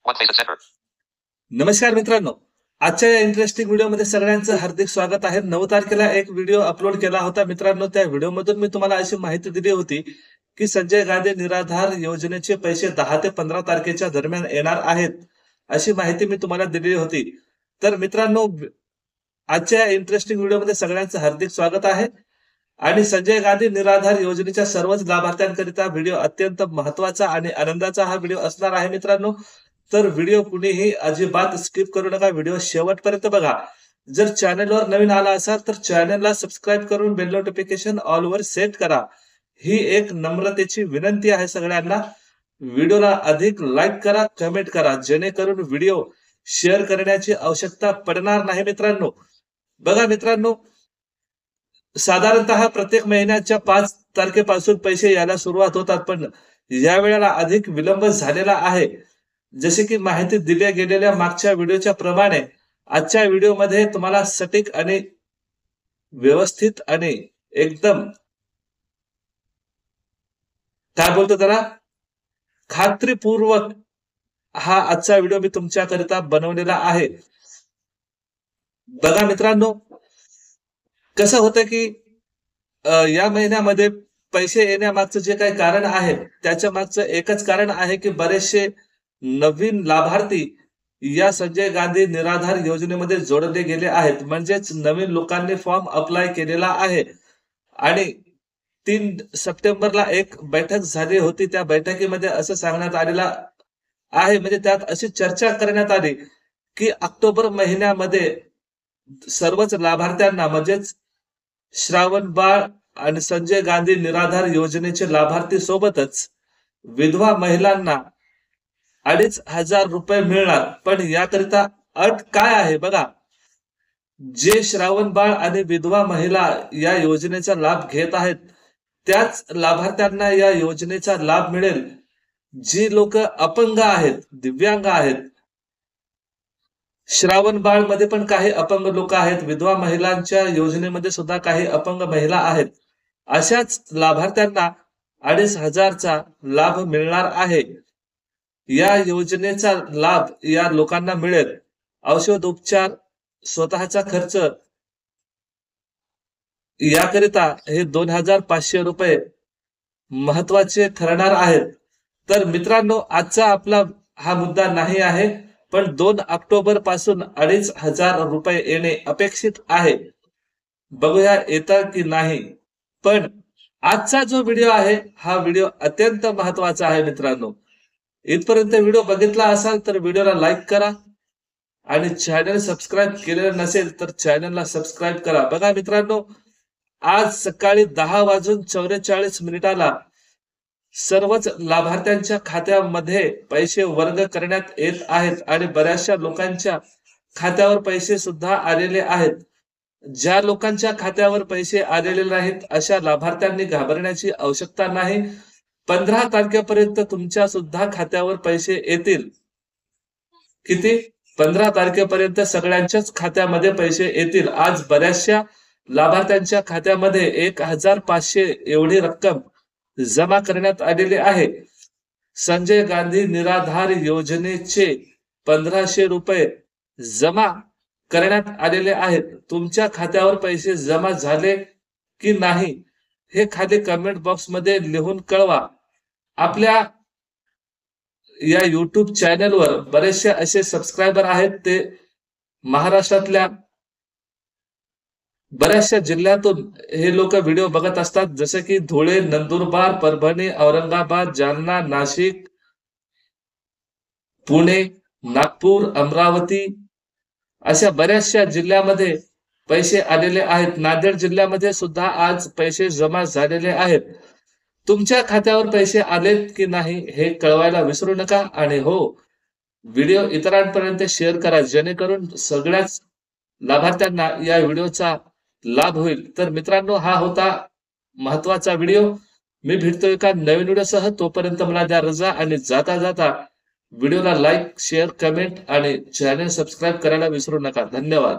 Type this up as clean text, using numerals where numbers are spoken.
नमस्कार मित्रांनो, आजच्या या इंटरेस्टिंग व्हिडिओमध्ये सगळ्यांचं हार्दिक स्वागत आहे. 9 तारखेला एक व्हिडिओ अपलोड केला होता मित्रांनो. त्या व्हिडिओमधून मी तुम्हाला अशी माहिती दिली होती की संजय गांधी निराधार योजनेचे पैसे 10 ते 15 तारखेच्या दरम्यान येणार आहेत, अशी माहिती मी तुम्हाला दिलेली होती. तर मित्रांनो, आजच्या इंटरेस्टिंग व्हिडिओमध्ये सगळ्यांचं हार्दिक स्वागत आहे. आणि संजय गांधी निराधार योजनेच्या सर्वच लाभार्थ्यांकरिता व्हिडिओ अत्यंत महत्वाचा आणि आनंदाचा हा व्हिडिओ असणार आहे मित्रांनो. तर व्हिडिओ कुणीही अजिबात स्किप करू नका, व्हिडिओ शेवटपर्यंत बघा. जर चॅनलवर नवीन आला असाल तर चॅनलला सबस्क्राईब करून bell notification all over set करा. ही एक नम्रतेची विनंती आहे सगळ्यांना. व्हिडिओला अधिक लाईक करा, कमेंट करा, जेणेकरून व्हिडिओ शेअर करण्याची आवश्यकता पडणार नाही मित्रांनो. बघा मित्रांनो, साधारणतः प्रत्येक महिन्याच्या 5 तारखेपासून पैसे यायला सुरुवात होतात, पण या वेळेला अधिक विलंब झालेला आहे. जसे की माहिती दिल्या गेलेल्या मागच्या व्हिडिओच्या प्रमाणे आजच्या व्हिडिओमध्ये तुम्हाला सटीक आणि व्यवस्थित आणि एकदम काय बोलतो त्याला खात्रीपूर्वक हा आजचा व्हिडिओ मी तुमच्याकरिता बनवलेला आहे. बघा मित्रांनो, कसं होतं की या महिन्यामध्ये पैसे येण्यामागचं जे काही कारण आहे त्याच्या मागचं एकच कारण आहे की बरेचसे नवीन लाभार्थी या संजय गांधी निराधार योजनेमध्ये जोडले गेले आहेत. म्हणजेच नवीन लोकांनी फॉर्म अप्लाय केलेला आहे. आणि 3 सप्टेंबरला एक बैठक झाली होती. त्या बैठकीमध्ये असं सांगण्यात आलेलं आहे, म्हणजे त्यात अशी चर्चा करण्यात आली की ऑक्टोबर महिन्यामध्ये सर्वच लाभार्थ्यांना, म्हणजेच श्रावण बाळ आणि संजय गांधी निराधार योजनेचे लाभार्थी सोबतच विधवा महिलांना 2,500 रुपये मिळणार. पण याकरिता अट काय आहे बघा. जे श्रावण बाळ आणि विधवा महिला या योजनेचा लाभ घेत आहेत त्याच लाभार्थ्यांना या योजनेचा लाभ मिळेल. जी लोक अपंग आहेत, दिव्यांग आहेत, श्रावण बाळ मध्ये पण काही अपंग लोक आहेत, विधवा महिलांच्या योजनेमध्ये सुद्धा काही अपंग महिला आहेत. अशाच लाभार्थ्यांना 2,500चा लाभ मिळणार आहे. या योजनेचा लाभ या लोकांना मिळेल. औषध उपचार, स्वतःचा खर्च याकरिता हे 2,500 रुपये महत्वाचे ठरणार आहेत. तर मित्रांनो, आजचा आपला हा मुद्दा नाही आहे, पण 2 ऑक्टोबर पासून 2,500 रुपये येणे अपेक्षित आहे. बघूया येतात की नाही. पण आजचा जो व्हिडिओ आहे हा व्हिडिओ अत्यंत महत्वाचा आहे मित्रांनो. इथपर्यंत व्हिडिओ बघितला असाल तर व्हिडिओला लाईक करा आणि चॅनल सबस्क्राईब केलेलं नसेल तर चॅनलला सबस्क्राईब करा. बघा मित्रांनो, आज सकाळी 10:44 सर्वच लाभार्थ्यांच्या खात्यामध्ये पैसे वर्ग करण्यात येत आहेत आणि बऱ्याचशा लोकांच्या खात्यावर पैसे सुद्धा आलेले आहेत. ज्या लोकांच्या खात्यावर पैसे आलेले नाहीत अशा लाभार्थ्यांनी घाबरण्याची आवश्यकता नाही. 15 तारखेपर्यंत तुमच्या सुद्धा खात्यावर पैसे येतील. किती? 15 तारखेपर्यंत सगळ्यांच्याच खात्यामध्ये पैसे येतील. आज बऱ्याचशा लाभार्थ्यांच्या खात्यामध्ये 1,500 एवढी रक्कम जमा करण्यात आलेली आहे. संजय गांधी निराधार योजनेचे 1,500 रुपये जमा करण्यात आलेले आहेत. तुमच्या खात्यावर पैसे जमा झाले की नाही हे खाली कमेंट बॉक्स मध्ये लिहून कळवा. आपल्या या YouTube चॅनलवर बरेचसे असे सबस्क्रायबर आहेत, ते महाराष्ट्रातल्या बऱ्याचशा जिल्ह्यातून हे लोक व्हिडिओ बघत असतात. जसे की धुळे, नंदुरबार, परभणी, औरंगाबाद, जालना, नाशिक, पुणे, नागपूर, अमरावती अशा बऱ्याचशा जिल्ह्यामध्ये पैसे आलेले आहेत. नांदेड जिल्ह्यामध्ये सुद्धा आज पैसे जमा झालेले आहेत. तुमच्या खात्यावर पैसे आलेत की नाही हे कळवायला विसरू नका. आणि हो, व्हिडिओ इतरांपर्यंत शेअर करा, जेणेकरून सगळ्याच लाभार्थ्यांना या व्हिडिओचा लाभ होईल. तर मित्रांनो, हा होता महत्वाचा व्हिडिओ. मी भेटतोय एका नवीन व्हिडिओसह. तोपर्यंत मला द्या रजा आणि जाता जाता व्हिडिओला लाईक, शेअर, कमेंट आणि चॅनल सबस्क्राईब करायला विसरू नका. धन्यवाद.